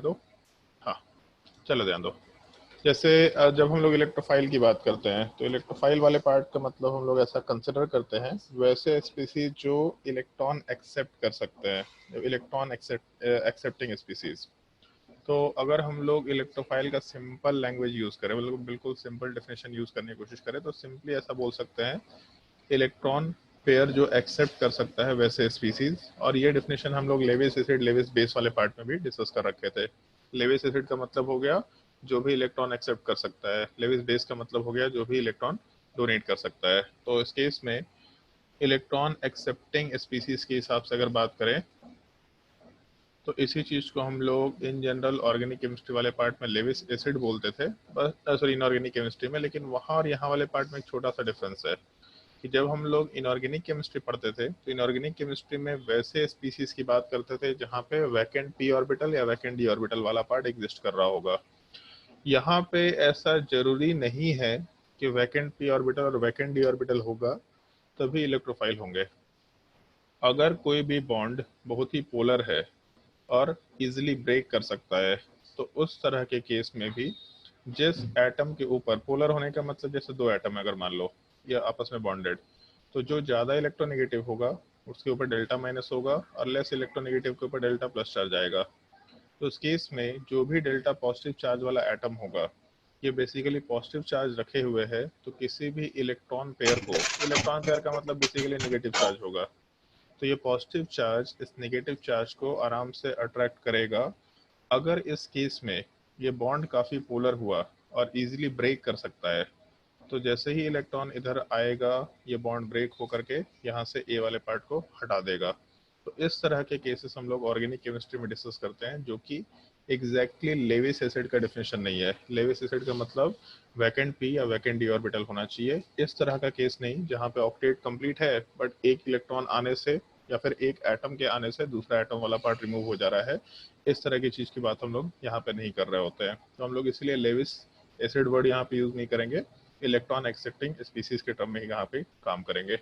दो। हाँ, चलो ध्यान दो। जैसे जब हम लोग इलेक्ट्रोफाइल की बात करते हैं तो इलेक्ट्रोफाइल वाले पार्ट का मतलब हम लोग ऐसा कंसिडर करते हैं वैसे स्पीसीज जो इलेक्ट्रॉन एक्सेप्ट कर सकते हैं, इलेक्ट्रॉन एक्सेप्टिंग स्पीसीज। तो अगर हम लोग इलेक्ट्रोफाइल का सिंपल लैंग्वेज यूज करें, मतलब बिल्कुल सिंपल डेफिनेशन यूज करने की कोशिश करें तो सिंपली ऐसा बोल सकते हैं, इलेक्ट्रॉन पेयर जो एक्सेप्ट कर सकता है वैसे स्पीसीज। और ये डेफिनेशन हम लोग लेविस एसिड लेविस बेस वाले पार्ट में भी डिस्कस कर रखे थे। लेविस एसिड का मतलब हो गया जो भी इलेक्ट्रॉन एक्सेप्ट कर सकता है, लेविस बेस का मतलब हो गया जो भी इलेक्ट्रॉन डोनेट कर सकता है। तो इस केस में इलेक्ट्रॉन एक्सेप्टिंग स्पीसीज के हिसाब से अगर बात करें तो इसी चीज को हम लोग इन जनरल ऑर्गेनिक केमिस्ट्री वाले पार्ट में लेविस एसिड बोलते थे, बस सॉरी इनऑर्गेनिक केमिस्ट्री में। लेकिन वहाँ और यहाँ वाले पार्ट में एक छोटा सा डिफरेंस है कि जब हम लोग इनऑर्गेनिक केमिस्ट्री पढ़ते थे तो इनऑर्गेनिक केमिस्ट्री में वैसे स्पीसीज की बात करते थे जहाँ पे वैकेंट पी ऑर्बिटल या वैकेंट डी ऑर्बिटल वाला पार्ट एग्जिस्ट कर रहा होगा। यहाँ पे ऐसा जरूरी नहीं है कि वैकेंट पी ऑर्बिटल और वैकेंट डी ऑर्बिटल होगा तभी इलेक्ट्रोफाइल होंगे। अगर कोई भी बॉन्ड बहुत ही पोलर है और इजिली ब्रेक कर सकता है तो उस तरह के केस में भी जिस एटम के ऊपर, पोलर होने का मतलब जैसे दो एटम अगर मान लो ये आपस में बॉन्डेड, तो जो ज्यादा इलेक्ट्रोनेगेटिव होगा उसके ऊपर डेल्टा माइनस होगा और लेस इलेक्ट्रोनेगेटिव के ऊपर डेल्टा प्लस चार्ज आएगा। तो इस केस में जो भी डेल्टा पॉजिटिव चार्ज वाला एटम होगा ये बेसिकली पॉजिटिव चार्ज रखे हुए है, तो किसी भी इलेक्ट्रॉन पेयर को, इलेक्ट्रॉन पेयर का मतलब बेसिकली नेगेटिव चार्ज होगा, तो ये पॉजिटिव चार्ज इस नेगेटिव चार्ज को आराम से अट्रैक्ट करेगा। अगर इस केस में ये बॉन्ड काफी पोलर हुआ और इजीली ब्रेक कर सकता है तो जैसे ही इलेक्ट्रॉन इधर आएगा ये बॉन्ड ब्रेक होकर के यहाँ से ए वाले पार्ट को हटा देगा। तो इस तरह के केसेस हम लोग ऑर्गेनिक केमिस्ट्री में डिस्कस करते हैं जो कि एग्जैक्टली लेविस एसिड का डेफिनेशन नहीं है। लेविस एसिड का मतलब वैकेंट पी या वैकेंट डी ऑर्बिटल होना चाहिए, इस तरह का केस नहीं जहाँ पे ऑक्टेट कंप्लीट है बट एक इलेक्ट्रॉन आने से या फिर एक एटम के आने से दूसरा एटम वाला पार्ट रिमूव हो जा रहा है। इस तरह की चीज की बात हम लोग यहाँ पे नहीं कर रहे होते हैं, तो हम लोग इसलिए लेविस एसिड वर्ड यहाँ पे यूज नहीं करेंगे, इलेक्ट्रॉन एक्सेप्टिंग स्पीसीज के टर्म में ही यहाँ पे काम करेंगे।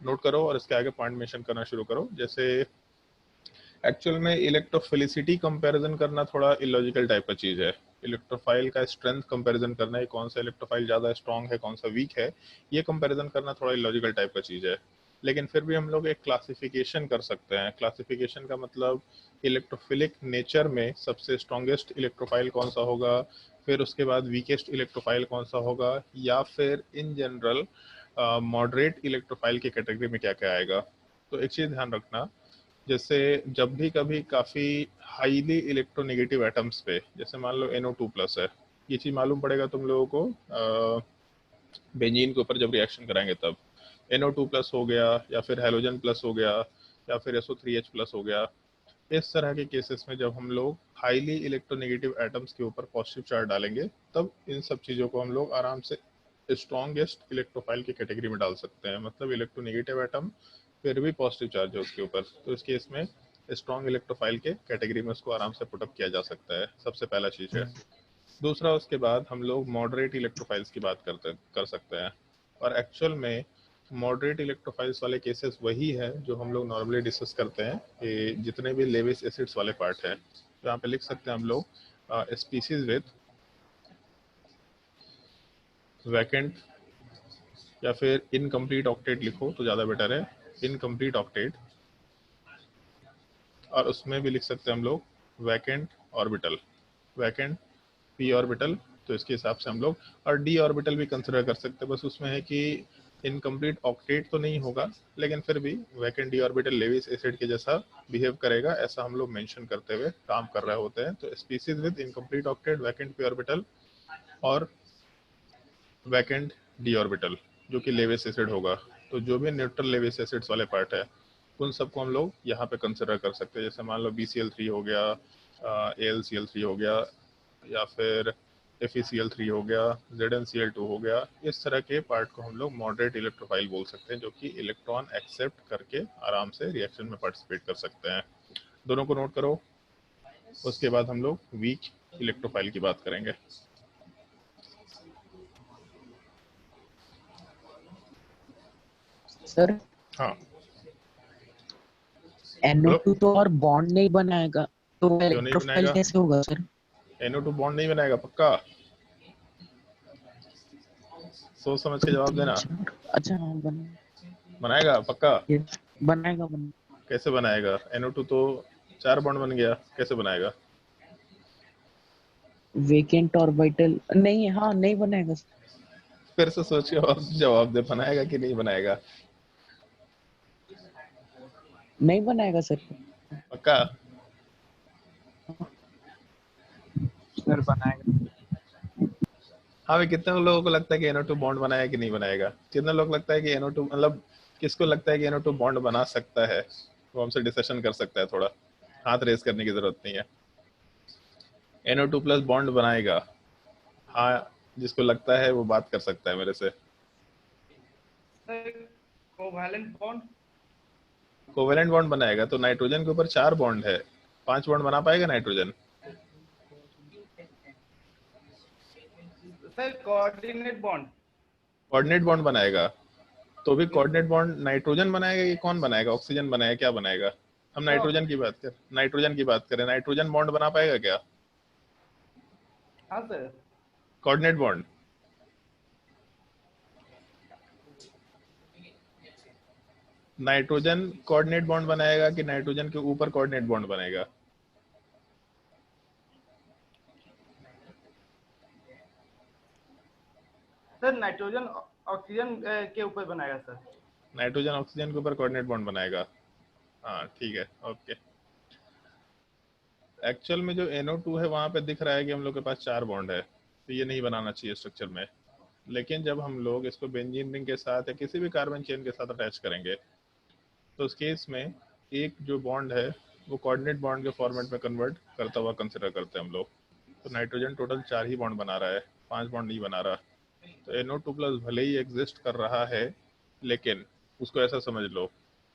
नोट करो और इसके आगे पॉइंट मेंशन करना शुरू करो। जैसे एक्चुअल में इलेक्ट्रोफिलिसिटी कंपैरिजन करना थोड़ा इलॉजिकल टाइप का चीज है। इलेक्ट्रोफाइल का स्ट्रेंथ कंपैरिजन करना है, कौन सा इलेक्ट्रोफाइल ज्यादा स्ट्रांग है कौन सा वीक है, ये कंपैरिजन करना थोड़ा इलॉजिकल टाइप का चीज है। लेकिन फिर भी हम लोग एक क्लासिफिकेशन कर सकते हैं। क्लासिफिकेशन का मतलब इलेक्ट्रोफिलिक नेचर में सबसे स्ट्रॉन्गेस्ट इलेक्ट्रोफाइल कौन सा होगा, फिर उसके बाद वीकेस्ट इलेक्ट्रोफाइल कौन सा होगा, या फिर इन जनरल मॉडरेट इलेक्ट्रोफाइल की कैटेगरी में क्या क्या आएगा। तो एक चीज ध्यान रखना, जैसे जब भी कभी काफी हाईली इलेक्ट्रोनेगेटिव एटम्स पे, जैसे मान लो NO2+ है, ये चीज मालूम पड़ेगा तुम लोगों को बेंजीन के ऊपर जब रिएक्शन कराएंगे तब। NO2+ हो गया या फिर हेलोजन प्लस हो गया या फिर SO3H+ हो गया, इस तरह के केसेस में जब हम लोग हाईली इलेक्ट्रोनेगेटिव एटम्स के ऊपर पॉजिटिव चार्ज डालेंगे तब इन सब चीजों को हम लोग आराम से स्ट्रॉन्गेस्ट इलेक्ट्रोफाइल की कैटेगरी में डाल सकते हैं। मतलब इलेक्ट्रोनेगेटिव एटम फिर भी पॉजिटिव चार्ज है उसके ऊपर, तो इस केस में स्ट्रॉन्ग इलेक्ट्रोफाइल के कैटेगरी में उसको आराम से पुटअप किया जा सकता है। सबसे पहला चीज है। दूसरा, उसके बाद हम लोग मॉडरेट इलेक्ट्रोफाइल्स की बात कर सकते हैं। और एक्चुअल में मॉडरेट इलेक्ट्रोफाइल्स वाले केसेस वही है जो हम लोग नॉर्मली डिस्कस करते हैं कि जितने भी लेविस एसिड्स वाले पार्ट हैं, तो यहाँ पे लिख सकते हैं हम लोग स्पीसीज विद वैकेंट या फिर इनकम्प्लीट ऑक्टेट लिखो तो ज़्यादा बेटर है, इनकम्प्लीट ऑक्टेट। और उसमें भी लिख सकते हैं हम लोग vacant orbital, vacant P orbital. तो इसके हिसाब से हम लोग और डी ऑर्बिटल भी कंसिडर कर सकते हैं, बस उसमें है कि इनकम्प्लीट ऑक्टेट तो नहीं होगा लेकिन फिर भी vacant D orbital Lewis acid के जैसा बिहेव करेगा, ऐसा हम लोग मेंशन करते हुए काम कर रहे होते हैं। तो species with incomplete octet, vacant P orbital और वैकेंट डी ऑर्बिटल जो कि लेविस एसिड होगा। तो जो भी न्यूट्रल लेविस एसिड्स वाले पार्ट है उन सबको हम लोग यहाँ पे कंसिडर कर सकते हैं। जैसे मान लो BCl3 हो गया, AlCl3 हो गया, या फिर FeCl3 हो गया, ZnCl2 हो गया, इस तरह के पार्ट को हम लोग मॉडरेट इलेक्ट्रोफाइल बोल सकते हैं जो कि इलेक्ट्रॉन एक्सेप्ट करके आराम से रिएक्शन में पार्टिसिपेट कर सकते हैं। दोनों को नोट करो। उसके बाद हम लोग वीक इलेक्ट्रोफाइल की बात करेंगे। सर हाँ, बोलो। NO2 तो और बॉन्ड नहीं बनाएगा। तो क्यों नहीं इलेक्ट्रोफाइल बनाएगा? कैसे होगा सर? NO2 बॉन्ड नहीं बनाएगा पक्का? सोच समझ के जवाब देना। अच्छा हाँ बनाएगा पक्का? बनाएगा बनाएगा। कैसे बनाएगा? NO2 तो 4 बॉन्ड बन गया, कैसे बनाएगा? वेकेंट ऑर्बिटल नहीं, हाँ नहीं बनाएगा सर। फिर से सोच के और जवाब दे, बनाएगा कि नहीं बनाएगा? नहीं बनाएगा सर। पक्का? सर बनाएगा। हाँ भाई, कितने लोगों को लगता है कि NO2 बॉन्ड बनाएगा कि नहीं बनाएगा? कितने लोग लगता है कि NO2 मतलब किसको लगता है कि NO2 बॉन्ड बना सकता है? वो हमसे डिस्कशन कर सकता है थोड़ा, हाथ रेस करने की जरूरत नहीं है। NO2 प्लस बॉन्ड बनाएगा? हाँ, जिसको लगता है वो बात कर सकता है मेरे से। Covalent bond. कोवेलेंट बॉन्ड बनाएगा तो नाइट्रोजन के ऊपर 4 बॉन्ड है, 5 बॉन्ड बना पाएगा nitrogen? Sir coordinate bond. Coordinate bond बनाएगा तो भी कोऑर्डिनेट बॉन्ड नाइट्रोजन बनाएगा कि कौन बनाएगा? ऑक्सीजन बनाएगा, क्या बनाएगा? हम नाइट्रोजन की बात कर, नाइट्रोजन की बात करें, नाइट्रोजन बॉन्ड बना पाएगा क्या? हाँ sir. Coordinate bond nitrogen coordinate bond बनाएगा कि नाइट्रोजन के ऊपर कोऑर्डिनेट बॉन्ड बनेगा? सर नाइट्रोजन ऑक्सीजन के ऊपर बनाएगा सर। नाइट्रोजन ऑक्सीजन के ऊपर कोऑर्डिनेट बॉन्ड बनाएगा। हाँ ठीक है, ओके। एक्चुअल में जो NO2 है वहां पे दिख रहा है कि हम लोग के पास 4 बॉन्ड है, तो ये नहीं बनाना चाहिए स्ट्रक्चर में। लेकिन जब हम लोग इसको बेंजीन रिंग के साथ या किसी भी कार्बन चेन के साथ अटैच करेंगे तो उस केस में एक जो बॉन्ड है वो कोऑर्डिनेट बॉन्ड के फॉर्मेट में कन्वर्ट करता हुआ कंसिडर करते हैं हम लोग। तो नाइट्रोजन टोटल 4 ही बॉन्ड बना रहा है, 5 बॉन्ड नहीं बना रहा। तो NO2 प्लस भले ही एग्जिस्ट कर रहा है, लेकिन उसको ऐसा समझ लो,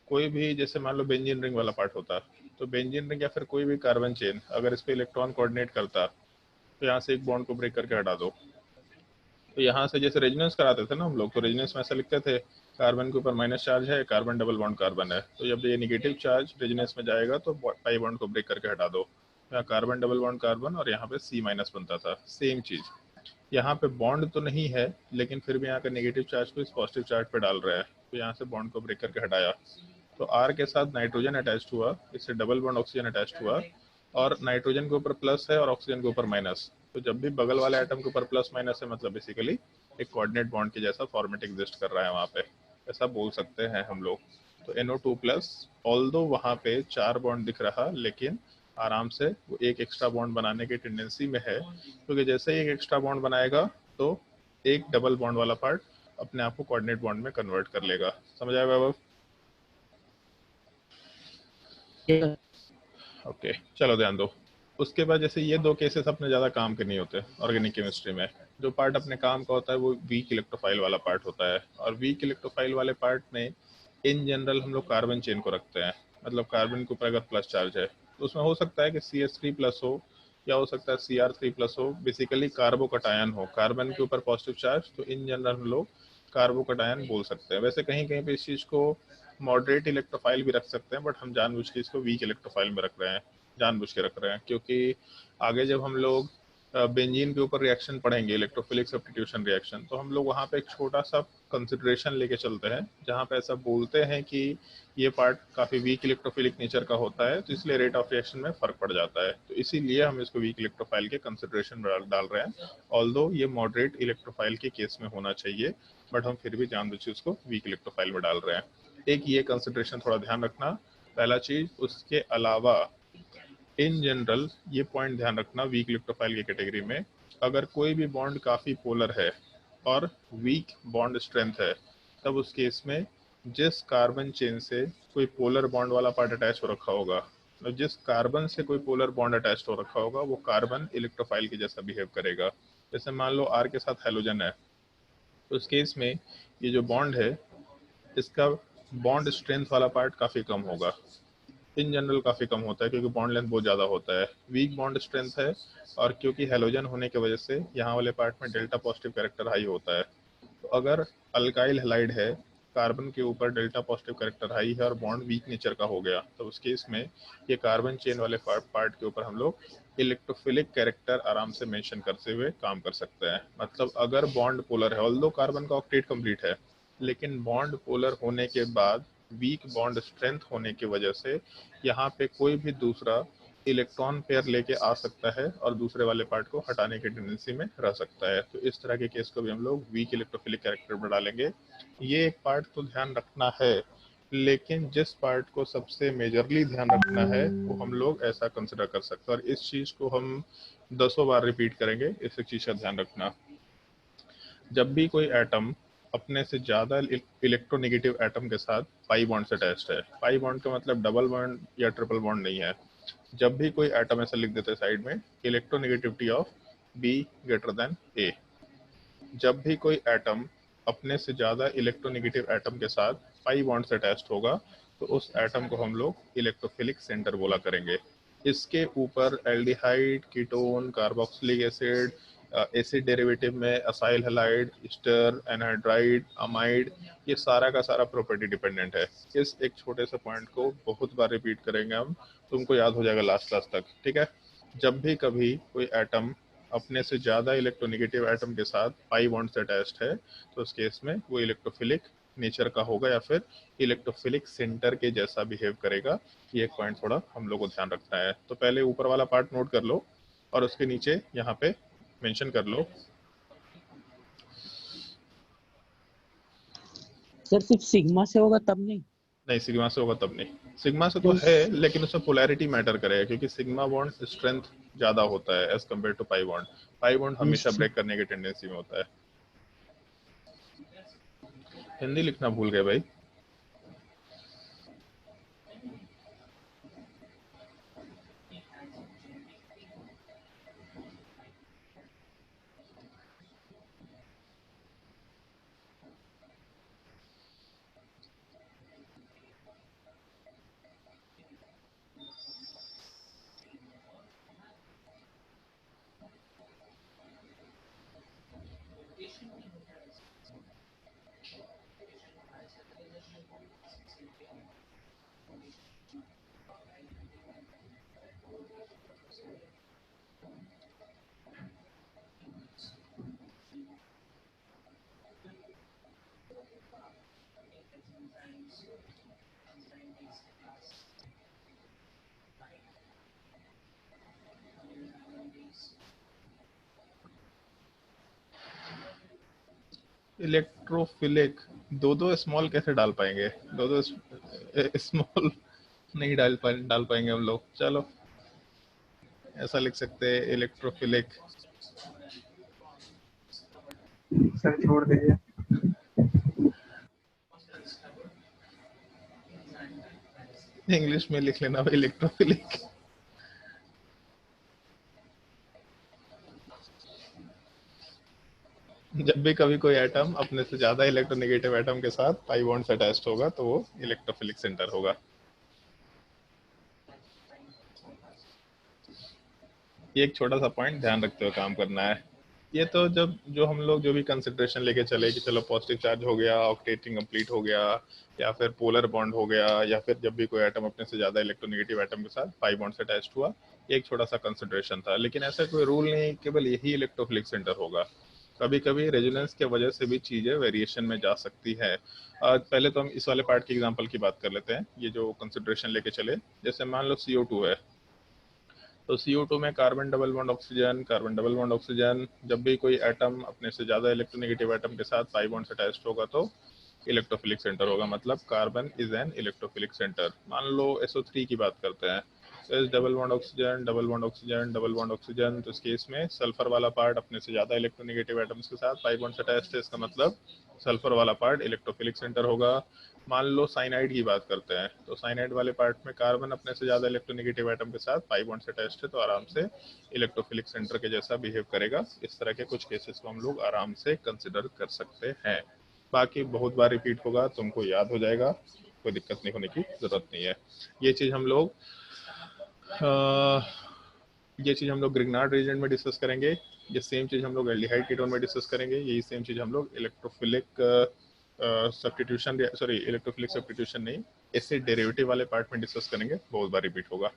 कोई भी जैसे मान लो बेंजीन रिंग वाला पार्ट होता, तो बेंजीन रिंग या फिर कोई भी कार्बन चेन अगर इस पे इलेक्ट्रॉन कोऑर्डिनेट करता तो यहाँ से एक बॉन्ड को ब्रेक करके हटा दो। तो यहाँ से जैसे रेजोनेंस कराते थे ना हम लोग, तो रेजोनेंस में ऐसा लिखते थे कार्बन के ऊपर माइनस चार्ज है, कार्बन डबल बॉन्ड कार्बन है, तो जब ये नेगेटिव चार्ज रेजोनेंस में जाएगा तो पाई बॉन्ड को ब्रेक करके हटा दो। यहाँ कार्बन डबल बॉन्ड कार्बन और यहाँ पे C माइनस बनता था, सेम चीज। यहाँ पे बॉन्ड तो नहीं है लेकिन फिर भी यहाँ का नेगेटिव चार्ज को इस पॉजिटिव चार्ज पे डाल रहा है, तो यहाँ से बॉन्ड को ब्रेक करके हटाया। तो R के साथ नाइट्रोजन अटैच हुआ, इससे डबल बॉन्ड ऑक्सीजन अटैच हुआ, और नाइट्रोजन के ऊपर प्लस है और ऑक्सीजन के ऊपर माइनस। तो जब भी बगल वाले एटम के ऊपर प्लस माइनस है मतलब बेसिकली एक कोऑर्डिनेट बॉन्ड के जैसा फॉर्मेट एग्जिस्ट कर रहा है वहाँ पे, ऐसा बोल सकते हैं हम लोग। तो NO2 प्लस ऑल्दो वहाँ पे 4 बॉन्ड दिख रहा, लेकिन आराम से वो एक एक्स्ट्रा बॉन्ड बनाने की टेंडेंसी में है, क्योंकि जैसे ही एक एक्स्ट्रा बॉन्ड बनाएगा तो एक डबल बॉन्ड वाला पार्ट अपने आप को कोऑर्डिनेट बॉन्ड में कन्वर्ट कर लेगा। समझ आएगा बाबू? ओके, चलो ध्यान दो। उसके बाद जैसे ये 2 केसेस अपने ज़्यादा काम के नहीं होते ऑर्गेनिक केमिस्ट्री में। जो पार्ट अपने काम का होता है वो वीक इलेक्ट्रोफाइल वाला पार्ट होता है, और वीक इलेक्ट्रोफाइल वाले पार्ट में इन जनरल हम लोग कार्बन चेन को रखते हैं। मतलब कार्बन के ऊपर अगर प्लस चार्ज है तो उसमें हो सकता है कि CH3 प्लस हो, या हो सकता है Cr3 प्लस हो, बेसिकली कार्बोकटायन हो कार्बन के ऊपर पॉजिटिव चार्ज, तो इन जनरल हम लोग कार्बोकटायन बोल सकते हैं। वैसे कहीं कहीं पे इस चीज़ को मॉडरेट इलेक्ट्रोफाइल भी रख सकते हैं, बट हम जानबूझ के इसको वीक इलेक्ट्रोफाइल में रख रहे हैं, जानबूझ के रख रहे हैं, क्योंकि आगे जब हम लोग बेंजीन के ऊपर रिएक्शन पढ़ेंगे, इलेक्ट्रोफिलिक सब्स्टिट्यूशन रिएक्शन, तो हम लोग वहाँ पे एक छोटा सा कंसिडरेशन लेके चलते हैं जहाँ पे ऐसा बोलते हैं कि ये पार्ट काफ़ी वीक इलेक्ट्रोफिलिक नेचर का होता है, तो इसलिए रेट ऑफ रिएक्शन में फ़र्क पड़ जाता है। तो इसीलिए हम इसको वीक इलेक्ट्रोफाइल के कंसिडरेशन में डाल रहे हैं, ऑल्दो ये मॉडरेट इलेक्ट्रोफाइल के केस में होना चाहिए, बट हम फिर भी जानबूझ के उसको वीक इलेक्ट्रोफाइल में डाल रहे हैं। एक ये कंसिडरेशन थोड़ा ध्यान रखना, पहला चीज। उसके अलावा इन जनरल ये पॉइंट ध्यान रखना, वीक इलेक्ट्रोफाइल की कैटेगरी में अगर कोई भी बॉन्ड काफी पोलर है और वीक बॉन्ड स्ट्रेंथ है, तब उस केस में जिस कार्बन चेन से कोई पोलर बॉन्ड वाला पार्ट अटैच हो रखा होगा, तो जिस कार्बन से कोई पोलर बॉन्ड अटैच हो रखा होगा वो कार्बन इलेक्ट्रोफाइल की जैसा बिहेव करेगा। जैसे मान लो R के साथ हेलोजन है, तो उस केस में ये जो बॉन्ड है इसका बॉन्ड स्ट्रेंथ वाला पार्ट काफी कम होगा, इन जनरल काफी कम होता है, क्योंकि बॉन्ड लेंथ बहुत ज्यादा होता है, वीक बॉन्ड स्ट्रेंथ है, और क्योंकि हेलोजन होने की वजह से यहाँ वाले पार्ट में डेल्टा पॉजिटिव कैरेक्टर हाई होता है। तो अगर अल्काइल हैलाइड है कार्बन के ऊपर डेल्टा पॉजिटिव कैरेक्टर हाई है और बॉन्ड वीक नेचर का हो गया, तो उस केस में ये कार्बन चेन वाले पार्ट के ऊपर हम लोग इलेक्ट्रोफिलिक कैरेक्टर आराम से मेंशन करते हुए काम कर सकते हैं। मतलब अगर बॉन्ड पोलर है, ऑल्दो कार्बन का ऑक्टेट कंप्लीट है, लेकिन बॉन्ड पोलर होने के बाद वीक बॉन्ड स्ट्रेंथ होने की वजह से यहाँ पे कोई भी दूसरा इलेक्ट्रॉन पेयर लेके आ सकता है और दूसरे वाले पार्ट को हटाने की टेंडेंसी में रह सकता है। तो इस तरह के केस को भी हम लोग वीक इलेक्ट्रोफिलिक कैरेक्टर में डालेंगे। ये एक पार्ट तो ध्यान रखना है, लेकिन जिस पार्ट को सबसे मेजरली ध्यान रखना है वो हम लोग ऐसा कंसिडर कर सकते हैं, और इस चीज को हम 10 बार रिपीट करेंगे। इस चीज का ध्यान रखना, जब भी कोई एटम अपने से ज्यादा इलेक्ट्रोनेगेटिव एटम के साथ पाई बॉन्ड से अटैच्ड है, पाई बॉन्ड का मतलब डबल बॉन्ड या ट्रिपल बॉन्ड नहीं है, जब भी कोई एटम ऐसा लिख देते हैं साइड में, electronegativity of B greater than A, जब भी कोई एटम अपने से ज्यादा इलेक्ट्रोनेगेटिव एटम के साथ पाई बॉन्ड से अटैच्ड होगा तो उस एटम को हम लोग इलेक्ट्रोफिलिक सेंटर बोला करेंगे। इसके ऊपर aldehyde, ketone, carboxylic acid, acid derivative में acyl halide, ester, anhydride, amide, ये सारा का सारा प्रॉपर्टी डिपेंडेंट है। इस एक छोटे से पॉइंट को बहुत बार रिपीट करेंगे हम, तुमको याद हो जाएगा लास्ट क्लास तक, ठीक है। जब भी कभी कोई एटम अपने से ज्यादा इलेक्ट्रोनेगेटिव एटम के साथ पाई बॉन्ड से अटैच्ड है तो उस केस में वो इलेक्ट्रोफिलिक नेचर का होगा या फिर इलेक्ट्रोफिलिक सेंटर के जैसा बिहेव करेगा। ये एक पॉइंट थोड़ा हम लोग को ध्यान रखना है। तो पहले ऊपर वाला पार्ट नोट कर लो और उसके नीचे यहाँ पे मेंशन कर लो। सर सिर्फ सिग्मा से होगा तब नहीं? नहीं, सिग्मा से होगा तब नहीं। सिग्मा से तो है, लेकिन उसमें पोलैरिटी मैटर करेगा, क्योंकि सिग्मा बॉन्ड स्ट्रेंथ ज्यादा होता है as compare to pi bond. Pi bond हमेशा ब्रेक करने की टेंडेंसी में होता है। हिंदी लिखना भूल गए भाई। इलेक्ट्रोफिलिक दो दो स्मॉल कैसे डाल पाएंगे? दो दो स्मॉल नहीं डाल पाएंगे हम लोग। चलो ऐसा लिख सकते हैं, इलेक्ट्रोफिलिक। सर छोड़ दीजिए। इंग्लिश में लिख लेना भाई, इलेक्ट्रोफिलिक। जब भी कभी कोई एटम अपने से ज्यादा इलेक्ट्रोनेगेटिव एटम के साथ पाई बॉन्ड से अटैच्ड होगा तो वो इलेक्ट्रोफिलिक सेंटर होगा। ये एक छोटा सा पॉइंट ध्यान रखते हुए काम करना है। ये तो जब जो हम लोग जो भी कंसिडरेशन लेके चले कि चलो पॉजिटिव चार्ज हो गया, ऑक्टेटिंग कंप्लीट हो गया, या फिर पोलर बॉन्ड हो गया, या फिर जब भी कोई एटम अपने से ज्यादा इलेक्ट्रोनेगेटिव एटम के साथ पाई बॉन्ड से अटैच्ड हुआ, ये एक छोटा सा कंसिडरेशन था। लेकिन ऐसा कोई रूल नहीं केवल यही इलेक्ट्रोफिलिक सेंटर होगा। कभी कभी रेजोनेंस की वजह से भी चीजें वेरिएशन में जा सकती है। पहले तो हम इस वाले पार्ट की एग्जांपल की बात कर लेते हैं। ये जो कंसिडरेशन लेके चले, जैसे मान लो CO2 है, तो CO2 में carbon double bond oxygen, carbon double bond oxygen, जब भी कोई एटम अपने से ज्यादा इलेक्ट्रोनेगेटिव एटम के साथ पाई बॉन्ड से अटैच्ड होगा तो इलेक्ट्रोफिलिक सेंटर होगा। मतलब carbon is an electrophilic centre. मान लो SO3 की बात करते हैं, तो double bond oxygen, double bond oxygen, double bond oxygen, तो इस केस में सल्फर वाला पार्ट अपने से ज्यादा इलेक्ट्रोनेगेटिव एटम्स के साथ पाई बॉन्ड से अटैच्ड है, इसका मतलब सल्फर वाला पार्ट इलेक्ट्रोफिलिक सेंटर होगा। मान लो साइनाइड की बात करते हैं, तो साइनाइड वाले पार्ट में कार्बन अपने से ज्यादा इलेक्ट्रोनेगेटिव एटम के साथ पाई बॉन्ड से अटैच्ड है, तो आराम से इलेक्ट्रोफिलिक सेंटर के जैसा बिहेव करेगा। इस तरह के कुछ केसेस को हम लोग आराम से कंसिडर कर सकते हैं। बाकी बहुत बार रिपीट होगा, तुमको याद हो जाएगा, कोई दिक्कत नहीं होने की जरूरत नहीं है। ये चीज हम लोग ग्रिग्नार्ड रीजन में डिस्कस करेंगे। ये सेम चीज हम लोग एल्डिहाइड कीटोन में डिस्कस करेंगे। यही सेम चीज हम लोग electrophilic substitution, sorry electrophilic substitution नहीं, एसिड डेरिवेटिव वाले पार्ट में डिस्कस करेंगे, बहुत बार रिपीट होगा।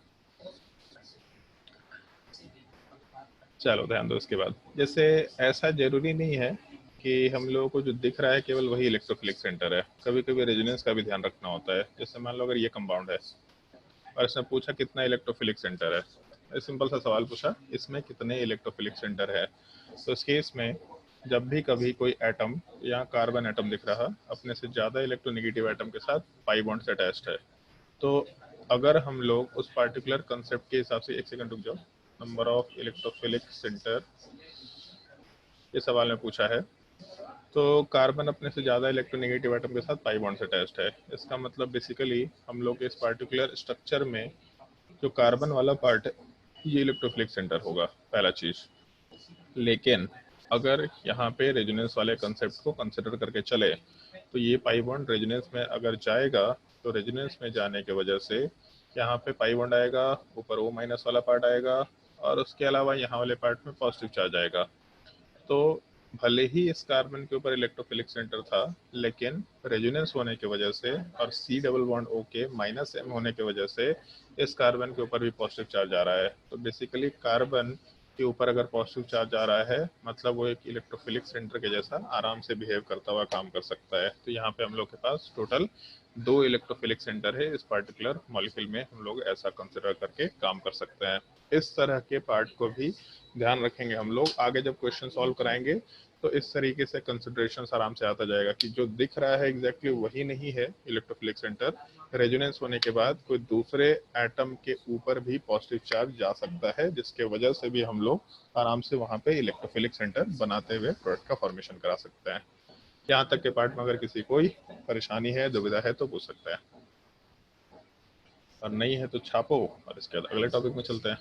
चलो ध्यान दो इसके बाद, जैसे ऐसा जरूरी नहीं है कि हम लोगों को जो दिख रहा है केवल वही इलेक्ट्रोफिलिक सेंटर है, कभी कभी रेजोनेंस का भी ध्यान रखना होता है। जैसे मान लो अगर ये कंपाउंड है और इसने पूछा कितना इलेक्ट्रोफिलिक सेंटर है, सिंपल सा सवाल पूछा इसमें कितने इलेक्ट्रोफिलिक सेंटर है, तो इस केस में जब भी कभी कोई एटम या कार्बन एटम दिख रहा अपने से ज्यादा इलेक्ट्रोनेगेटिव एटम के साथ पाई बॉन्ड से अटैच्ड है, तो अगर हम लोग उस पार्टिकुलर कंसेप्ट के हिसाब से, एक सेकंड रुक जाओ, नंबर ऑफ इलेक्ट्रोफिलिक सेंटर ये सवाल में पूछा है, तो कार्बन अपने से ज्यादा इलेक्ट्रोनेगेटिव एटम के साथ पाई बॉन्ड से अटैच्ड है। इसका मतलब बेसिकली हम लोग इस पार्टिकुलर स्ट्रक्चर में जो कार्बन वाला पार्ट है ये इलेक्ट्रोफिलिक सेंटर होगा, पहला चीज। लेकिन अगर यहाँ पे रेजोनेंस वाले कंसेप्ट को कंसिडर करके चले तो ये पाई बॉन्ड रेजोनेंस में अगर जाएगा तो रेजोनेंस में जाने की वजह से यहाँ पे पाई बॉन्ड आएगा, ऊपर O माइनस वाला पार्ट आएगा और उसके अलावा यहाँ वाले पार्ट में पॉजिटिव चार्ज आएगा। तो भले ही इस कार्बन के ऊपर इलेक्ट्रोफिलिक सेंटर था, लेकिन रेजोनेंस होने की वजह से और C डबल बॉन्ड O के माइनस M होने की वजह से इस कार्बन के ऊपर भी पॉजिटिव चार्ज आ रहा है। तो बेसिकली कार्बन के ऊपर अगर पॉजिटिव चार्ज आ रहा है मतलब वो एक इलेक्ट्रोफिलिक सेंटर के जैसा आराम से बिहेव करता हुआ काम कर सकता है। तो यहाँ पे हम लोग के पास टोटल 2 इलेक्ट्रोफिलिक सेंटर है इस पार्टिकुलर मॉलिक्यूल में, हम लोग ऐसा कंसिडर करके काम कर सकते हैं। इस तरह के पार्ट को भी ध्यान रखेंगे हम लोग, आगे जब क्वेश्चन सॉल्व कराएंगे तो इस तरीके से कंसिडरेशन आराम से आता जाएगा कि जो दिख रहा है एग्जैक्टली वही नहीं है इलेक्ट्रोफिलिक सेंटर, रेजोनेंस होने के बाद कोई दूसरे एटम के ऊपर भी पॉजिटिव चार्ज जा सकता है, जिसके वजह से भी हम लोग आराम से वहां पे इलेक्ट्रोफिलिक सेंटर बनाते हुए प्रोडक्ट का फॉर्मेशन करा सकते हैं। यहाँ तक के पार्ट में अगर किसी कोई परेशानी है, दुविधा है तो पूछ सकता है, और नहीं है तो छापो और इसके बाद अगले टॉपिक में चलते हैं।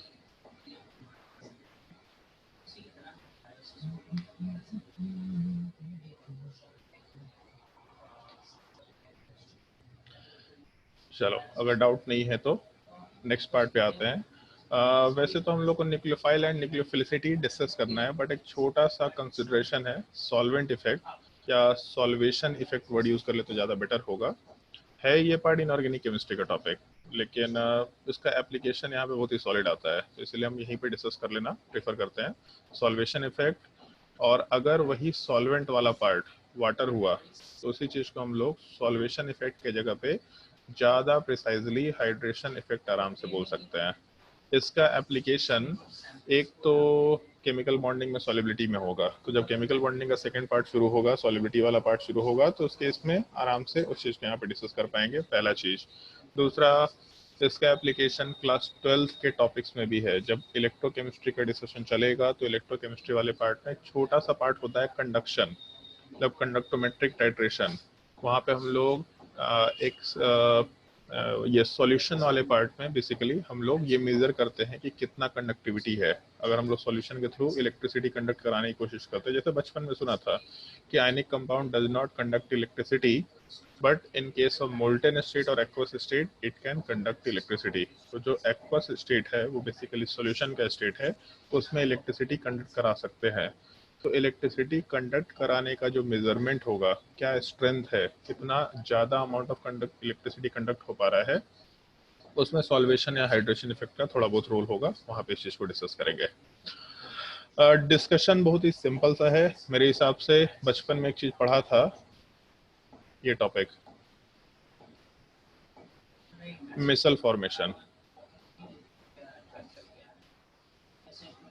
चलो अगर डाउट नहीं है तो नेक्स्ट पार्ट पे आते हैं। वैसे तो हम लोग को न्यूक्लियोफाइल एंड न्यूक्लियोफिलिसिटी डिस्कस करना है, बट एक छोटा सा कंसिडरेशन है सॉल्वेंट इफेक्ट या सॉल्वेशन इफेक्ट वर्ड यूज कर ले तो ज़्यादा बेटर होगा। है ये पार्ट इनऑर्गेनिक केमिस्ट्री का टॉपिक, लेकिन इसका एप्लीकेशन यहाँ पे बहुत ही सॉलिड आता है, तो इसलिए हम यहीं पे डिस्कस कर लेना प्रेफर करते हैं, सॉल्वेशन इफेक्ट। और अगर वही सॉल्वेंट वाला पार्ट वाटर हुआ तो उसी चीज़ को हम लोग सॉल्वेशन इफेक्ट के जगह पे ज़्यादा प्रिसाइजली हाइड्रेशन इफेक्ट आराम से बोल सकते हैं। इसका एप्लीकेशन एक तो केमिकल बॉन्डिंग में सॉलिबिलिटी में होगा, तो जब केमिकल बॉन्डिंग का सेकंड पार्ट शुरू होगा, सॉलिबिलिटी वाला पार्ट शुरू होगा, तो उस केस में आराम से उस चीज़ को यहाँ पे डिस्कस कर पाएंगे, पहला चीज़। दूसरा, इसका एप्लीकेशन क्लास 12 के टॉपिक्स में भी है। जब इलेक्ट्रोकेमिस्ट्री का डिस्कशन चलेगा तो इलेक्ट्रोकेमिस्ट्री वाले पार्ट में एक छोटा सा पार्ट होता है कंडक्शन, मतलब कंडक्टोमेट्रिक टाइट्रेशन। वहाँ पे हम लोग ये सॉल्यूशन वाले पार्ट में बेसिकली हम लोग ये मेजर करते हैं कि कितना कंडक्टिविटी है। अगर हम लोग सॉल्यूशन के थ्रू इलेक्ट्रिसिटी कंडक्ट कराने की कोशिश करते हैं, जैसे बचपन में सुना था कि ionic compound does not conduct electricity, but in case of molten state और aqueous state it can conduct electricity. तो जो एक्वस स्टेट है वो बेसिकली सॉल्यूशन का स्टेट है, उसमें इलेक्ट्रिसिटी कंडक्ट करा सकते हैं। तो इलेक्ट्रिसिटी कंडक्ट कराने का जो मेजरमेंट होगा, क्या स्ट्रेंथ है, कितना ज़्यादा अमाउंट ऑफ इलेक्ट्रिसिटी कंडक्ट हो पा रहा है, उसमें सॉल्वेशन या हाइड्रेशन इफेक्ट का थोड़ा बहुत रोल होगा, वहाँ पे इस चीज़ को डिस्कस करेंगे। डिस्कशन बहुत ही सिंपल सा है मेरे हिसाब से। बचपन में एक चीज़ पढ़ा था, ये टॉपिक मिसल फॉर्मेशन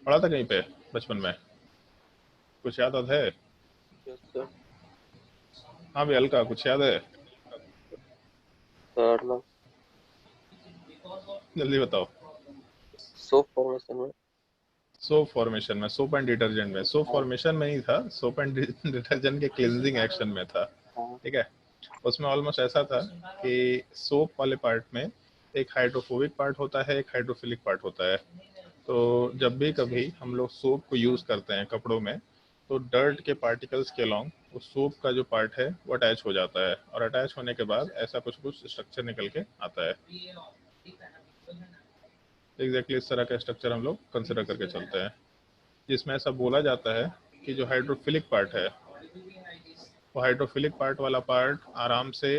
पढ़ा था कहीं पे बचपन में, कुछ याद है? हाँ भी हल्का कुछ याद है, जल्दी बताओ। सोप फॉर्मेशन में, सोप फॉर्मेशन में, सोप एंड डिटर्जेंट में, सोप फॉर्मेशन में नहीं था, सोप एंड डिटर्जेंट के क्लींजिंग एक्शन में था, ठीक है। उसमें ऑलमोस्ट ऐसा था कि सोप वाले पार्ट में एक हाइड्रोफोबिक पार्ट होता है, एक हाइड्रोफिलिक पार्ट होता है। तो जब भी कभी हम लोग सोप को यूज करते हैं कपड़ों में, तो डर्ट के पार्टिकल्स के अलोंग वो सोप का जो पार्ट है वो अटैच हो जाता है, और अटैच होने के बाद ऐसा कुछ स्ट्रक्चर निकल के आता है। एग्जैक्टली इस तरह का स्ट्रक्चर हम लोग कंसिडर करके चलते हैं, जिसमें ऐसा बोला जाता है कि जो हाइड्रोफिलिक पार्ट है वो हाइड्रोफिलिक पार्ट वाला पार्ट आराम से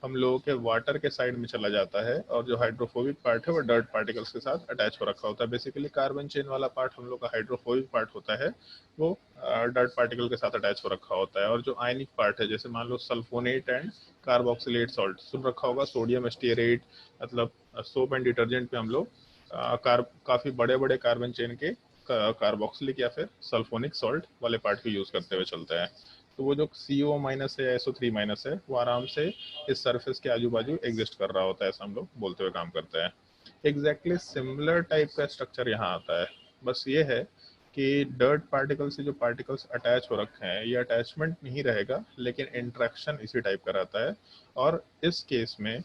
हम लोगों के वाटर के साइड में चला जाता है, और जो हाइड्रोफोबिक पार्ट है वो डर्ट पार्टिकल्स के साथ अटैच हो रखा होता है। बेसिकली कार्बन चेन वाला पार्ट हम लोग का हाइड्रोफोबिक पार्ट होता है, वो डर्ट पार्टिकल के साथ अटैच हो रखा होता है। और जो आयनिक पार्ट है, जैसे मान लो सल्फोनेट एंड कार्बोक्सिलेट सॉल्ट सुन रखा होगा, सोडियम स्टीयरेट, मतलब सोप एंड डिटर्जेंट पे हम लोग काफी बड़े बड़े कार्बन चेन के कार्बोक्सिलिक या फिर सल्फोनिक सॉल्ट वाले पार्ट को यूज करते हुए चलते हैं। तो वो जो CO माइनस है या SO3 माइनस है, वो आराम से इस सरफेस के आजू बाजू एग्जिस्ट कर रहा होता है, ऐसा हम लोग बोलते हुए काम करते हैं। एग्जैक्टली सिमिलर टाइप का स्ट्रक्चर यहाँ आता है, बस ये है कि डर्ट पार्टिकल से जो पार्टिकल्स अटैच हो रखे हैं, ये अटैचमेंट नहीं रहेगा, लेकिन इंट्रैक्शन इसी टाइप का रहता है। और इस केस में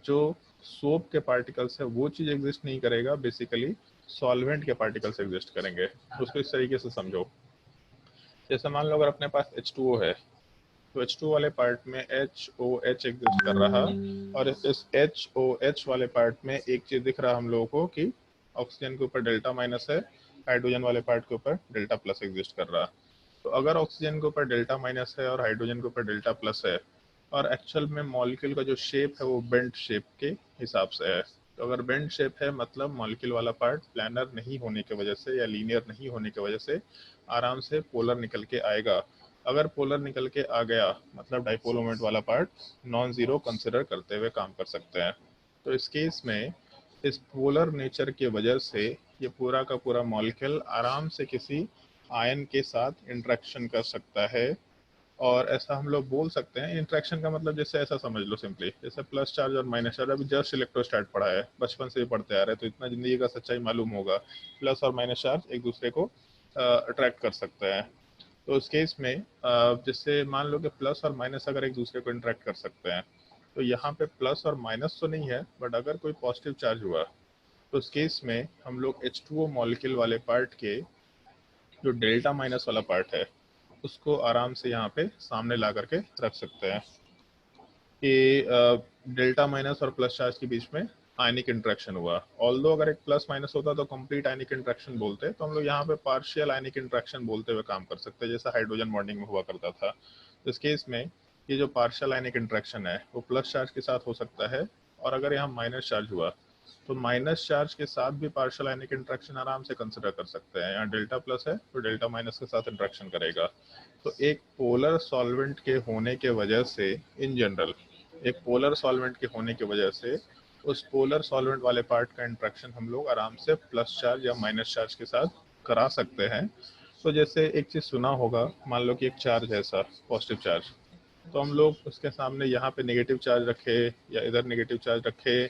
जो सोप के पार्टिकल्स है वो चीज़ एग्जिस्ट नहीं करेगा, बेसिकली सॉल्वेंट के पार्टिकल्स एग्जिस्ट करेंगे। उसको इस तरीके से समझो, जैसे मान लो अगर अपने पास H2O है, तो H2 वाले पार्ट में HOH एग्जिस्ट कर रहा, और इस HOH वाले पार्ट में एक चीज दिख रहा हम लोगों को कि ऑक्सीजन के ऊपर डेल्टा माइनस है, हाइड्रोजन वाले पार्ट के ऊपर डेल्टा प्लस एग्जिस्ट कर रहा। तो अगर ऑक्सीजन के ऊपर डेल्टा माइनस है और हाइड्रोजन के ऊपर डेल्टा प्लस है, और एक्चुअल में मॉलिक्यूल का जो शेप है वो बेंट शेप के हिसाब से है, तो अगर बेंट शेप है मतलब मॉलिक्यूल वाला पार्ट प्लानर नहीं होने की वजह से या लीनियर नहीं होने की वजह से आराम से पोलर निकल के आएगा। अगर पोलर निकल के आ गया मतलब डाइपोल मोमेंट वाला पार्ट नॉन जीरो कंसिडर करते हुए काम कर सकते हैं। तो इस केस में इस पोलर नेचर की वजह से ये पूरा का पूरा मॉलिक्यूल आराम से किसी आयन के साथ इंटरेक्शन कर सकता है। और ऐसा हम लोग बोल सकते हैं, इंटरेक्शन का मतलब जैसे ऐसा समझ लो सिंपली, जैसे प्लस चार्ज और माइनस चार्ज, अभी जस्ट इलेक्ट्रोस्टैट पढ़ा है, बचपन से ही पढ़ते आ रहे हैं, तो इतना जिंदगी का सच्चाई मालूम होगा। प्लस और माइनस चार्ज एक दूसरे को अट्रैक्ट कर सकते हैं। तो उस केस में जैसे मान लो कि प्लस और माइनस अगर एक दूसरे को इंटरेक्ट कर सकते हैं, तो यहाँ पे प्लस और माइनस तो नहीं है, बट अगर कोई पॉजिटिव चार्ज हुआ तो उस केस में हम लोग H2O मॉलिक्यूल वाले पार्ट के जो डेल्टा माइनस वाला पार्ट है उसको आराम से यहाँ पे सामने ला करके रख सकते हैं कि डेल्टा माइनस और प्लस चार्ज के बीच में आयनिक इंट्रैक्शन हुआ। ऑल्दो अगर एक प्लस माइनस होता तो कंप्लीट आयनिक इंट्रैक्शन बोलते, तो हम लोग यहाँ पे पार्शियल आयनिक इंट्रैक्शन बोलते हुए काम कर सकते हैं, जैसा हाइड्रोजन बॉन्डिंग में हुआ करता था। तो इस केस में ये जो पार्शियल आयनिक इंट्रैक्शन है वो प्लस चार्ज के साथ हो सकता है, और अगर यहाँ माइनस चार्ज हुआ तो माइनस चार्ज के साथ भी पार्शियल आयनिक इंट्रैक्शन आराम से कंसिडर कर सकते हैं। यहाँ डेल्टा प्लस है तो डेल्टा माइनस के साथ इंट्रैक्शन करेगा। तो एक पोलर सॉल्वेंट के होने के वजह से, इन जनरल एक पोलर सॉल्वेंट के होने की वजह से उस पोलर सॉल्वेंट वाले पार्ट का इंट्रैक्शन हम लोग आराम से प्लस चार्ज या माइनस चार्ज के साथ करा सकते हैं। तो जैसे एक चीज सुना होगा, मान लो कि एक चार्ज है ऐसा पॉजिटिव चार्ज, तो हम लोग उसके सामने यहाँ पे नेगेटिव चार्ज रखे या इधर नेगेटिव चार्ज रखे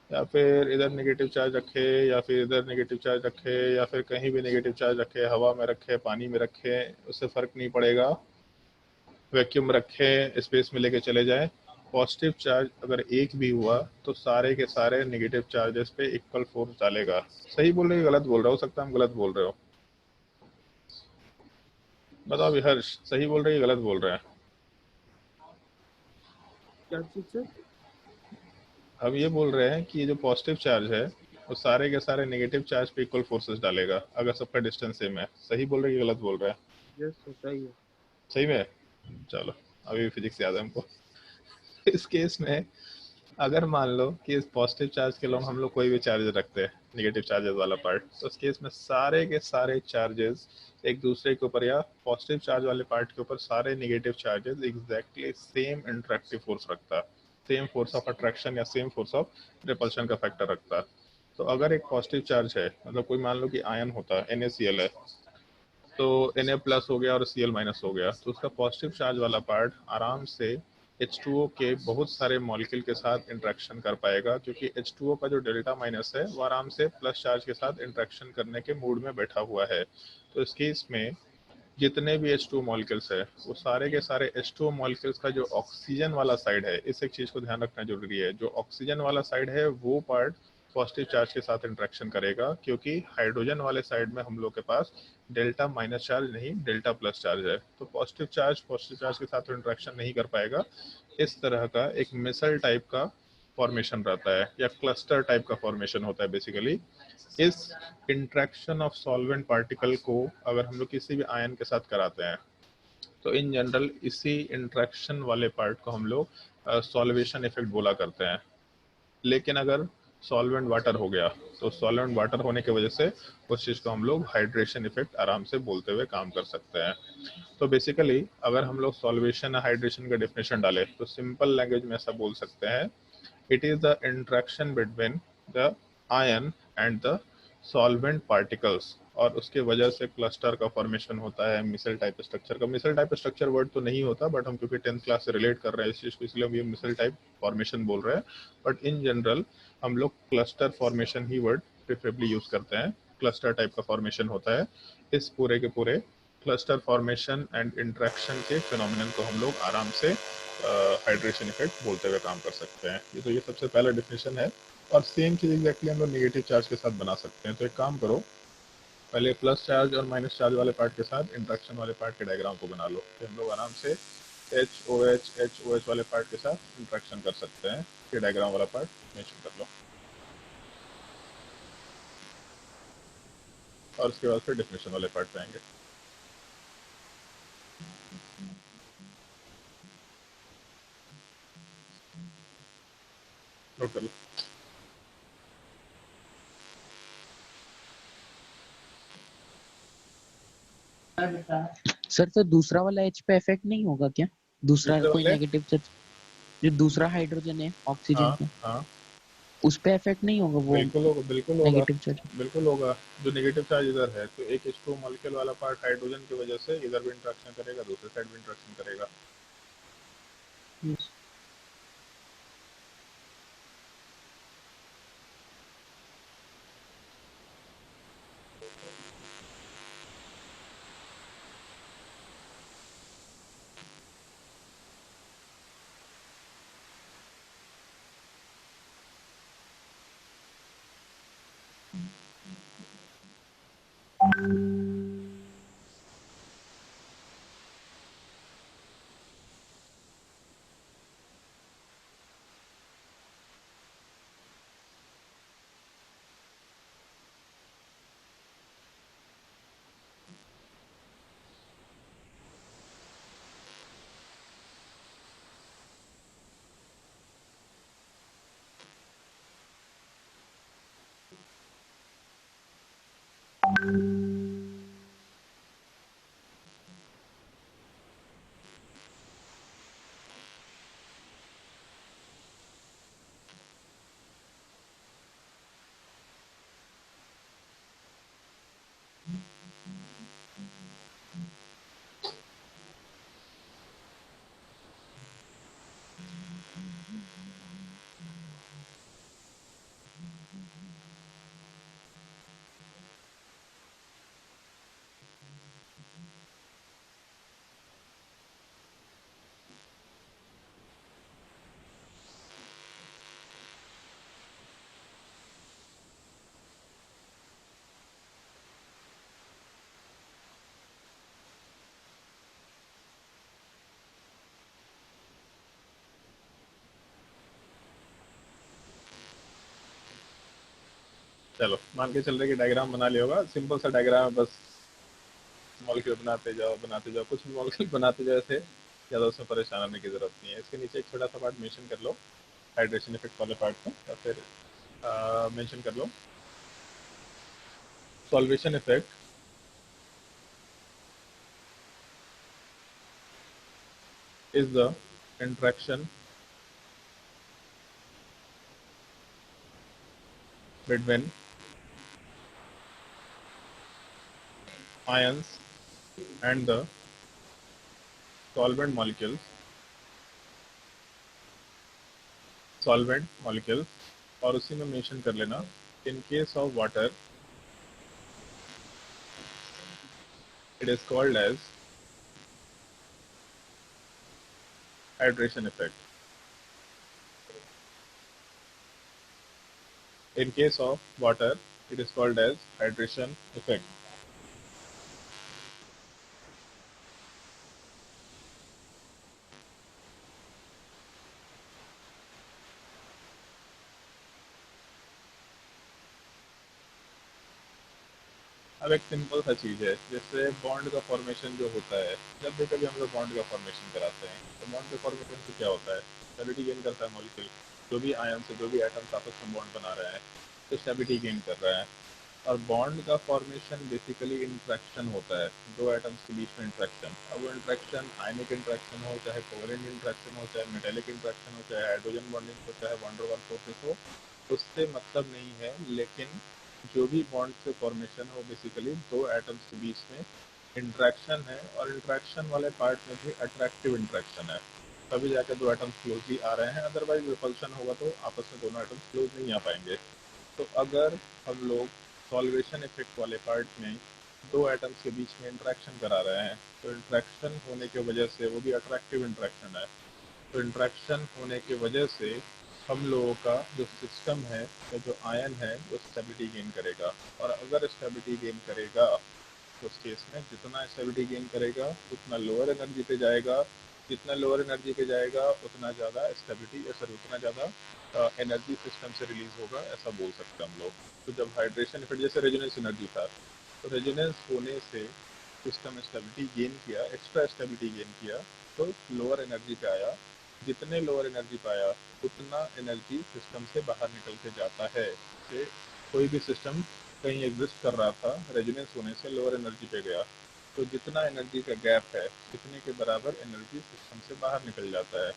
या फिर इधर नेगेटिव चार्ज रखे या फिर इधर नेगेटिव चार्ज रखे या फिर कहीं भी नेगेटिव चार्ज रखे, हवा में रखे, पानी में रखे, उससे फर्क नहीं पड़ेगा। वैक्यूम रखे, स्पेस में लेके चले जाए, पॉजिटिव चार्ज अगर एक भी हुआ तो सारे के सारे नेगेटिव चार्जेस पे इक्वल फोर्स डालेगा। सही बोल रहे हो गलत बोल रहा हो सकता है हम गलत बोल रहे हो, बताओ अभी हर्ष, सही बोल रहे हैं गलत बोल रहे हैं? क्या चीज से? हम ये बोल रहे हैं कि ये जो पॉजिटिव चार्ज है वो सारे के सारे नेगेटिव चार्ज पे इक्वल फोर्सेस डालेगा अगर सबका डिस्टेंस सेम है। सही बोल रहे हैं गलत बोल रहे हैं? यस, सही है। सही में? चलो अभी फिजिक्स याद है हमको। इस केस में अगर मान लो कि इस पॉजिटिव चार्ज के अलावा हम लोग कोई भी चार्ज रखते हैं नेगेटिव चार्जेस वाला पार्ट, तो उस केस में सारे के सारे चार्जेस एक दूसरे के ऊपर या पॉजिटिव चार्ज वाले पार्ट के ऊपर सारे negative charges exactly same interactive force रखता, सेम फोर्स ऑफ अट्रैक्शन या सेम फोर्स ऑफ रिपल्शन का फैक्टर रखता। तो अगर एक पॉजिटिव चार्ज है, मतलब कोई मान लो कि आयन होता है NaCl है, तो Na प्लस हो गया और Cl माइनस हो गया, तो उसका पॉजिटिव चार्ज वाला पार्ट आराम से H2O के बहुत सारे मॉलिक्यूल के साथ इंटरेक्शन कर पाएगा, क्योंकि H2O का जो डेल्टा माइनस है वो आराम से प्लस चार्ज के साथ इंटरेक्शन करने के मूड में बैठा हुआ है। तो इस केस में जितने भी H2O मॉलिक्यूल्स है वो सारे के सारे H2O मॉलिक्यूल्स का जो ऑक्सीजन वाला साइड है, इस एक चीज को ध्यान रखना जरूरी है, जो ऑक्सीजन वाला साइड है वो पार्ट पॉजिटिव चार्ज के साथ इंटरेक्शन करेगा, क्योंकि हाइड्रोजन वाले साइड में हम लोग के पास डेल्टा माइनस चार्ज नहीं डेल्टा प्लस चार्ज है, तो पॉजिटिव चार्ज के साथ इंटरेक्शन नहीं कर पाएगा। इस तरह का एक मिसल टाइप का फॉर्मेशन रहता है या क्लस्टर टाइप का फॉर्मेशन होता है बेसिकली। इस इंट्रैक्शन ऑफ सॉल्वेंट पार्टिकल को अगर हम लोग किसी भी आयन के साथ कराते हैं तो इन जनरल इसी इंट्रैक्शन वाले पार्ट को हम लोग सॉल्वेशन इफेक्ट बोला करते हैं। लेकिन अगर सॉल्वेंट वाटर हो गया तो सॉल्वेंट वाटर होने की वजह से उस चीज़ को हम लोग हाइड्रेशन इफेक्ट आराम से बोलते हुए काम कर सकते हैं। तो बेसिकली अगर हम लोग सॉल्वेशन हाइड्रेशन का डेफिनेशन डालें तो सिंपल लैंग्वेज में ऐसा बोल सकते हैं, it is the interaction between the ion and the solvent particles, और उसके वजह से क्लस्टर का फॉर्मेशन होता है मिसल टाइप स्ट्रक्चर का। मिसल टाइप स्ट्रक्चर वर्ड तो नहीं होता, बट हम क्योंकि 10th क्लास से रिलेट कर रहे हैं इस चीज़ को, इसलिए हम ये मिसल टाइप फॉर्मेशन बोल रहे हैं। बट इन जनरल हम लोग क्लस्टर फॉर्मेशन ही वर्ड प्रेफरेबली यूज करते हैं। क्लस्टर टाइप का फॉर्मेशन होता है। इस पूरे के पूरे क्लस्टर फॉर्मेशन एंड इंट्रैक्शन के फिनोमिनन को हम लोग आराम से हाइड्रेशन इफेक्ट बोलते हुए काम कर सकते हैं। ये सबसे पहला डिफिनेशन है। और सेम चीज एग्जैक्टली हम लोग नेगेटिव चार्ज के साथ बना सकते हैं। तो एक काम करो, पहले प्लस चार्ज और माइनस चार्ज वाले पार्ट के साथ इंट्रैक्शन वाले पार्ट के डायग्राम को बना लो। तो हम लोग आराम से एच ओ एच वाले पार्ट के साथ इंट्रैक्शन कर सकते हैं। ये डायग्राम वाला पार्ट मेंशन कर लो, और उसके बाद फिर डिफिनेशन वाले पार्ट पे आएंगे। नोट कर लो। सर तो दूसरा वाला एच पे इफेक्ट नहीं होगा क्या? दूसरा दूसरे कोई वाले, नेगेटिव चार्ज, जो दूसरा हाइड्रोजन है ऑक्सीजन हाँ का, हाँ, उस पे इफेक्ट नहीं होगा वो बिल्कुल होगा, बिल्कुल होगा, नेगेटिव चार्ज? बिल्कुल होगा। जो नेगेटिव चार्ज इधर है तो एक H2 मॉलिक्यूल वाला पार्ट हाइड्रोजन की वजह से इधर भी इंट्रैक्शन करेगा, दूसरे साइड भी इंट्रैक्शन करेगा। चलो मान के चल रहे कि डायग्राम बना लिया होगा। सिंपल सा डायग्राम है, बस मॉलिक्यूल बनाते जाओ, कुछ भी मॉलिक्यूल बनाते जाओ, ऐसे ज़्यादा उसमें परेशान होने की जरूरत नहीं है। इसके नीचे एक छोटा सा पार्ट मेंशन कर लो हाइड्रेशन इफेक्ट वाले पार्ट में, या फिर मेंशन कर लो solvation effect is the interaction between ions and the solvent molecules, और उसी में मेंशन कर लेना इन case of water it is called as hydration effect. In case of water, it is called as hydration effect. अब एक simple सा चीज़ है, जैसे बॉन्ड का फॉर्मेशन जो होता है, जब भी कभी हम लोग बॉन्ड का फॉर्मेशन कराते हैं तो बॉन्ड के फॉर्मेशन से क्या होता है, स्टेबिलिटी गेन करता है मॉलिक्यूल। जो भी आयन से जो भी एटम्स आपस में बॉन्ड बना रहे हैं तो स्टेबिलिटी गेन कर रहा है। और बॉन्ड का फॉर्मेशन बेसिकली इंट्रैक्शन होता है, दो एटम्स के बीच में इंट्रैक्शन। अब वो इंट्रैक्शन आयनिक इंट्रैक्शन हो, चाहे कोवेलेंट इंट्रैक्शन हो, चाहे मेटेलिक इंट्रैक्शन हो, चाहे हाइड्रोजन बॉन्डिंग हो, चाहे वैन डर वाल्स फोर्सेस हो, उससे मतलब नहीं है। लेकिन जो भी बॉन्ड से फॉर्मेशन है वो बेसिकली दो एटम्स के बीच में इंट्रैक्शन है, और इंट्रैक्शन वाले पार्ट में भी अट्रैक्टिव इंट्रैक्शन है, तभी जाकर दो एटम्स क्लोजली आ रहे हैं। अदरवाइज रिपल्शन होगा तो आपस में दोनों एटम्स क्लोज नहीं आ पाएंगे। तो अगर हम लोग सॉल्वेशन इफेक्ट वाले पार्ट में दो एटम्स के बीच में इंट्रैक्शन करा रहे हैं तो इंट्रैक्शन होने की वजह से वो भी अट्रैक्टिव इंट्रैक्शन है। तो इंट्रैक्शन होने की वजह से हम लोगों का जो सिस्टम है या जो आयन है वो स्टेबिलिटी गेन करेगा। और अगर स्टेबिलिटी गेन करेगा तो उस केस में जितना स्टेबिलिटी गेन करेगा उतना लोअर एनर्जी पे जाएगा। जितना लोअर एनर्जी पे जाएगा उतना ज़्यादा स्टेबिलिटी या सर उतना ज़्यादा एनर्जी सिस्टम से रिलीज होगा, ऐसा बोल सकते हैं हम लोग। तो जब हाइड्रेशन इफेक्ट जैसे रेजोनेंस एनर्जी था, तो रेजोनेंस होने से सिस्टम स्टेबिलिटी गेन किया, एक्स्ट्रा स्टेबिलिटी गेन किया, तो लोअर एनर्जी पे आया। जितने लोअर एनर्जी पाया उतना एनर्जी सिस्टम से बाहर निकल के जाता है। से कोई भी सिस्टम कहीं एग्जिस्ट कर रहा था, रेजोनेंस होने से लोअर एनर्जी पे गया, तो जितना एनर्जी का गैप है उतने के बराबर एनर्जी सिस्टम से बाहर निकल जाता है।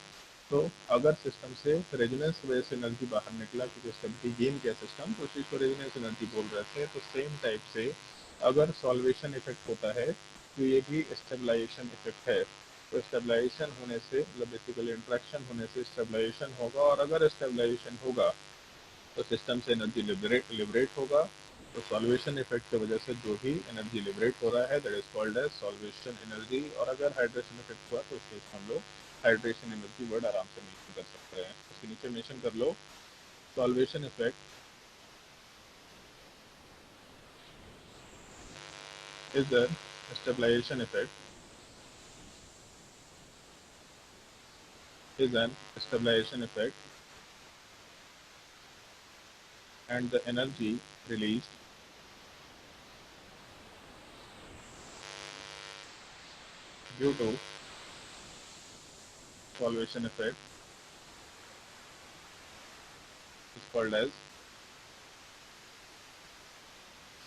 तो अगर सिस्टम से रेजोनेंस की वजह से एनर्जी बाहर निकला क्योंकि स्टेबिलिटी गेन किया सिस्टम, तो उसी को रेजोनेंस एनर्जी बोल रहे थे। तो सेम टाइप से अगर सॉल्वेशन इफेक्ट होता है तो ये भी स्टेबलाइजेशन इफेक्ट है। तो स्टेबलाइजेशन होने से मतलब बेसिकली इंट्रैक्शन होने से स्टेबलाइजेशन होगा, और अगर स्टेबलाइजेशन होगा तो सिस्टम से एनर्जी लिबरेट होगा। तो सॉल्वेशन इफेक्ट की वजह से जो भी एनर्जी लिबरेट हो रहा है that is called as solvation energy. और अगर हाइड्रेशन इफेक्ट हुआ तो उसके हम लोग हाइड्रेशन एनर्जी वर्ड आराम से मेंशन कर सकते हैं। उसके नीचे मेंशन कर लो solvation effect is a stabilization effect is an stabilization effect and the energy released due to solvation effect is called as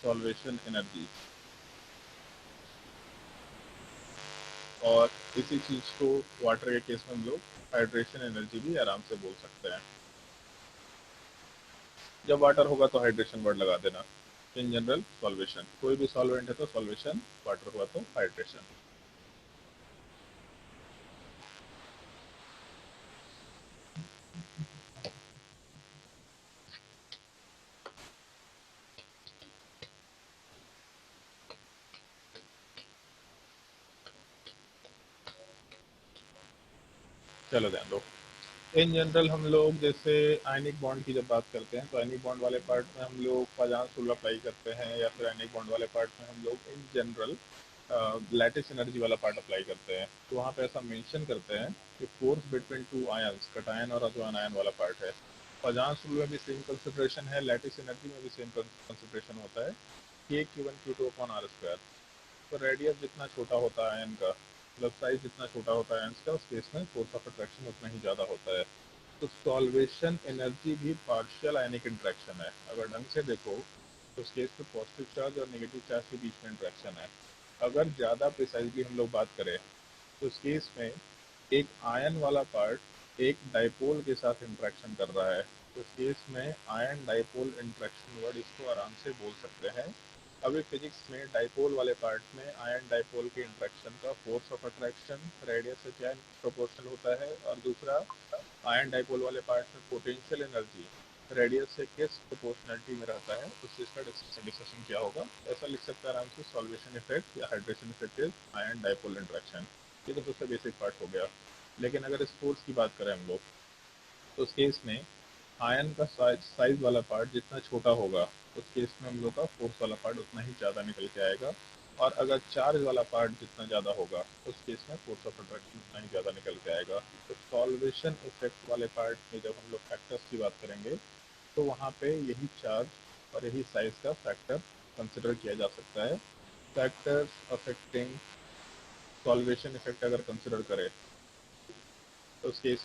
solvation energy। और इसी चीज को वाटर के केस में हम लोग हाइड्रेशन एनर्जी भी आराम से बोल सकते हैं। जब वाटर होगा तो हाइड्रेशन वर्ड लगा देना। इन जनरल सॉल्वेशन, कोई भी सॉल्वेंट है तो सॉल्वेशन, वाटर हुआ तो हाइड्रेशन। चलो ध्यान दो। इन जनरल हम लोग जैसे आयनिक बॉन्ड की जब बात करते हैं तो आयनिक बॉन्ड वाले पार्ट में हम लोग पाजांस रूल अप्लाई करते हैं, या फिर आयनिक बॉन्ड वाले पार्ट में हम लोग इन जनरल लैटिस एनर्जी वाला पार्ट अप्लाई करते हैं। तो वहाँ पे ऐसा मेंशन करते हैं कि force between two ions, cation और अजोन आयन वाला पार्ट है। पाजांस रूल में भी सेम कंसिडरेशन है, लैटिस एनर्जी में भी सेम कंसिडरेशन होता है, k Q1 Q2 upon R square. तो रेडियस जितना छोटा होता है आयन का, मतलब साइज जितना छोटा होता है आयंस का, उस केस में फोर्स ऑफ अट्रैक्शन उतना ही ज़्यादा होता है। तो सॉल्वेशन एनर्जी भी पार्शियल आयनिक इंट्रैक्शन है। अगर ढंग से देखो तो उस केस में पॉजिटिव चार्ज और नेगेटिव चार्ज के बीच में इंट्रैक्शन है। अगर ज़्यादा प्रिसाइजली हम लोग बात करें तो उस केस में एक आयन वाला पार्ट एक डाइपोल के साथ इंट्रैक्शन कर रहा है। तो इस केस में आयन डाइपोल इंट्रैक्शन वर्ड इसको आराम से बोल सकते हैं। अभी फिजिक्स में डाइपोल वाले पार्ट में आयन डाइपोल के इंट्रैक्शन का फोर्स ऑफ अट्रैक्शन रेडियस से क्या प्रोपोर्शनल होता है, और दूसरा आयन डाइपोल वाले पार्ट में पोटेंशियल एनर्जी रेडियस से किस प्रोपोर्शनलिटी में रहता है, उस चीज का डिस्कशन क्या होगा। ऐसा लिख सकते हैं आराम से, सॉल्वेशन इफेक्ट या hydration effect is ion dipole interaction. ये तो सबसे बेसिक पार्ट हो गया। लेकिन अगर इस फोर्स की बात करें हम लोग तो उस केस में आयन का साइज वाला पार्ट जितना छोटा होगा उस केस में हम लोग का फोर्स वाला पार्ट उतना ही ज़्यादा निकल के आएगा। और अगर चार्ज वाला पार्ट जितना ज़्यादा होगा उस केस में फोर्स ऑफ अट्रैक्शन उतना ही ज़्यादा निकल के आएगा। तो सॉल्वेशन इफेक्ट वाले पार्ट में जब हम लोग फैक्टर्स की बात करेंगे तो वहाँ पे यही चार्ज और यही साइज का फैक्टर कंसिडर किया जा सकता है। फैक्टर्स अफेक्टिंग सॉल्वेशन इफेक्ट अगर कंसिडर करें तो उस केस